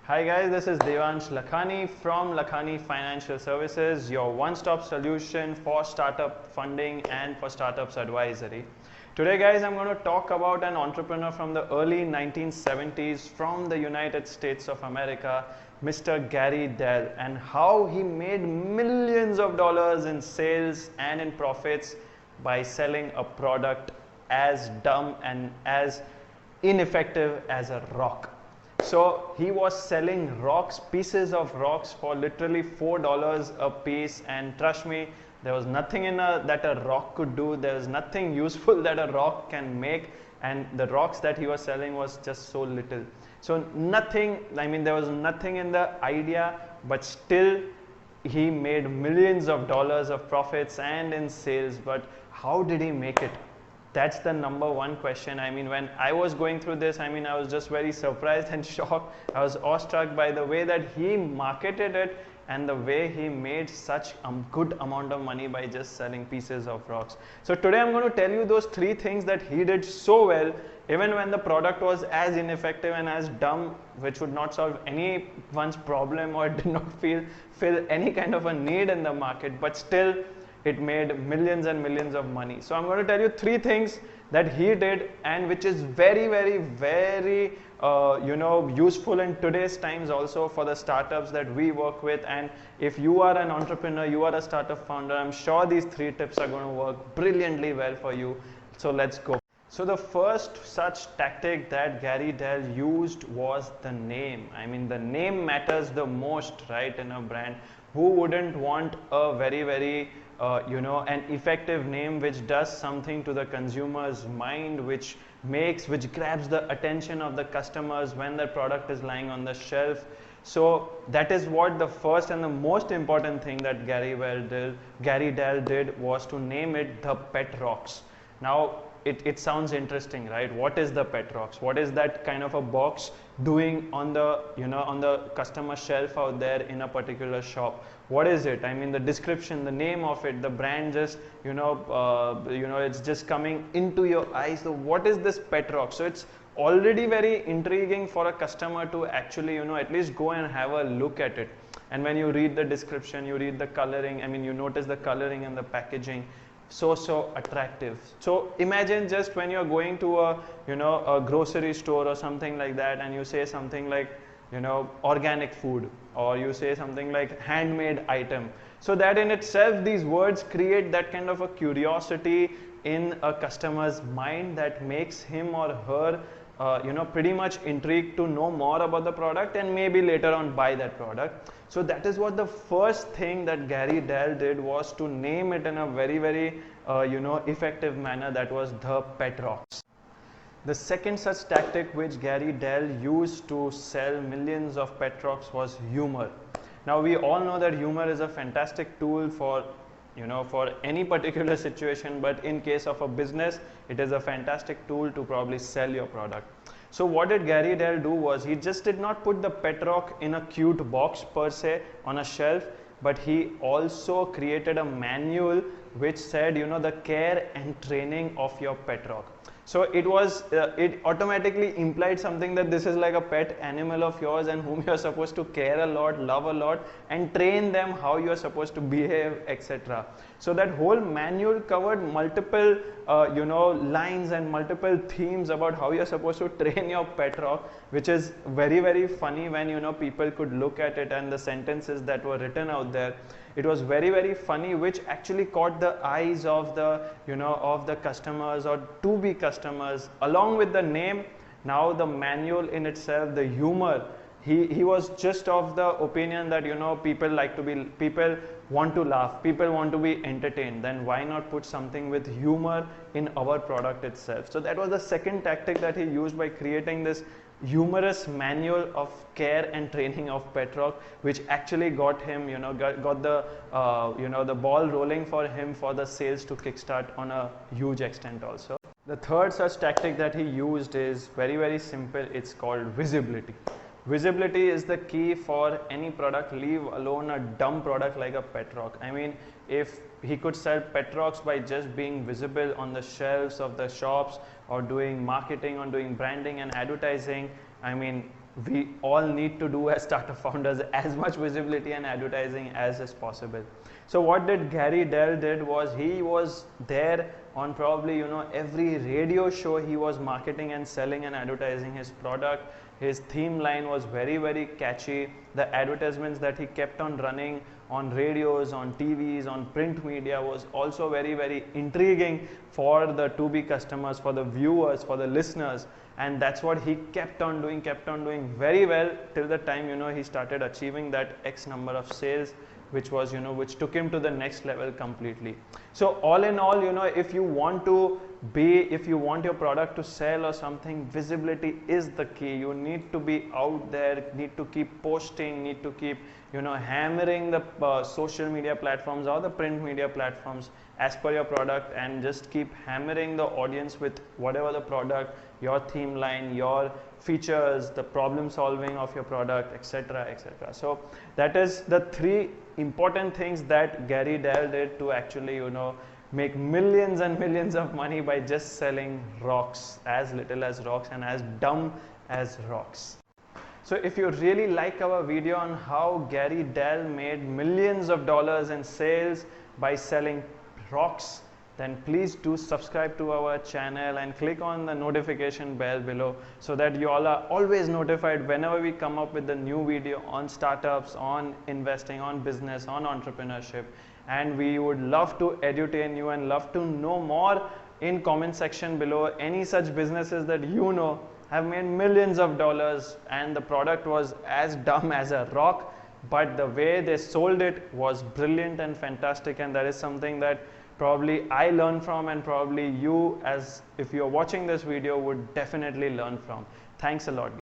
Hi guys, this is Devansh Lakhani from Lakhani Financial Services, your one-stop solution for startup funding and for startups advisory. Today guys, I'm going to talk about an entrepreneur from the early 1970s from the United States of America, Mr. Gary Dahl, and how he made millions of dollars in sales and in profits by selling a product as dumb and as ineffective as a rock. So he was selling rocks, pieces of rocks for literally $4 a piece, and trust me, there was nothing that a rock could do. There was nothing useful that a rock can make, and the rocks that he was selling was just so little. So nothing, there was nothing in the idea, but still he made millions of dollars of profits and in sales. But how did he make it? That's the number one question. When I was going through this, I was just very surprised and shocked. I was awestruck by the way that he marketed it and the way he made such a good amount of money by just selling pieces of rocks. So today I'm going to tell you those three things that he did so well, even when the product was as ineffective and as dumb, which would not solve anyone's problem or did not fill any kind of a need in the market, but still it made millions and millions of money. So I'm going to tell you three things that he did and which is very, very, very useful in today's times also for the startups that we work with. And if you are an entrepreneur, you are a startup founder, I'm sure these three tips are going to work brilliantly well for you. So let's go. So the first such tactic that Gary Dahl used was the name. The name matters the most, right, in a brand. Who wouldn't want a very, very an effective name which does something to the consumer's mind, which grabs the attention of the customers when their product is lying on the shelf. So that is what the first and the most important thing that Gary Dahl did was to name it the Pet Rocks. Now it sounds interesting, right? What is the Pet Rocks? What is that kind of a box doing on the on the customer shelf out there in a particular shop? What is it? The description, the name of it, the brand just it's just coming into your eyes. So what is this Pet Rock? So it's already very intriguing for a customer to actually at least go and have a look at it. And when you read the description, you read the coloring, you notice the coloring and the packaging. So attractive. So imagine just when you're going to a grocery store or something like that, and you say something like organic food, or you say something like handmade item. So that in itself, these words create that kind of a curiosity in a customer's mind that makes him or her pretty much intrigued to know more about the product and maybe later on buy that product. So that is what the first thing that Gary Dahl did was to name it in a very, very effective manner. That was the Pet Rocks. The second such tactic which Gary Dahl used to sell millions of Pet Rocks was humor. Now we all know that humor is a fantastic tool for for any particular situation, but in case of a business, it is a fantastic tool to probably sell your product. So what did Gary Dahl do was he just did not put the Pet Rock in a cute box per se on a shelf, but he also created a manual which said the care and training of your Pet Rock. So it automatically implied something that this is like a pet animal of yours and whom you are supposed to care a lot, love a lot, and train them how you are supposed to behave, etc. So that whole manual covered multiple lines and multiple themes about how you are supposed to train your Pet Rock, which is very, very funny when people could look at it and the sentences that were written out there. It was very, very funny, which actually caught the eyes of the of the customers or to-be customers, along with the name. Now the manual in itself, the humor, he was just of the opinion that people want to laugh, people want to be entertained, then why not put something with humor in our product itself? So that was the second tactic that he used by creating this humorous manual of care and training of Pet Rock, which actually got him got the the ball rolling for him for the sales to kickstart on a huge extent also. The third such tactic that he used is very, very simple. It's called visibility. Visibility is the key for any product, leave alone a dumb product like a Pet Rock. If he could sell Pet Rocks by just being visible on the shelves of the shops or doing marketing or doing branding and advertising, we all need to do as startup founders, as much visibility and advertising as is possible. So what did Gary Dahl did was, he was there on probably every radio show. He was marketing and selling and advertising his product. His theme line was very catchy. The advertisements that he kept on running on radios, on TVs, on print media was also very intriguing for the to-be customers, for the viewers, for the listeners. And that's what he kept on doing very well till the time he started achieving that X number of sales, which was which took him to the next level completely. So all in all, if you want your product to sell or something, visibility is the key. You need to be out there, need to keep posting, need to keep hammering the social media platforms or the print media platforms as per your product, and just keep hammering the audience with whatever the product, your theme line, your features, the problem solving of your product, etc. So that is the 3 important things that Gary Dahl did to actually make millions and millions of money by just selling rocks, as little as rocks and as dumb as rocks. So if you really like our video on how Gary Dahl made millions of dollars in sales by selling rocks, then please do subscribe to our channel and click on the notification bell below, so that you all are always notified whenever we come up with a new video on startups, on investing, on business, on entrepreneurship. And we would love to edutain you and love to know more in comment section below any such businesses that have made millions of dollars and the product was as dumb as a rock, but the way they sold it was brilliant and fantastic. And that is something that probably I learned from, and probably you, as if you're watching this video, would definitely learn from. Thanks a lot.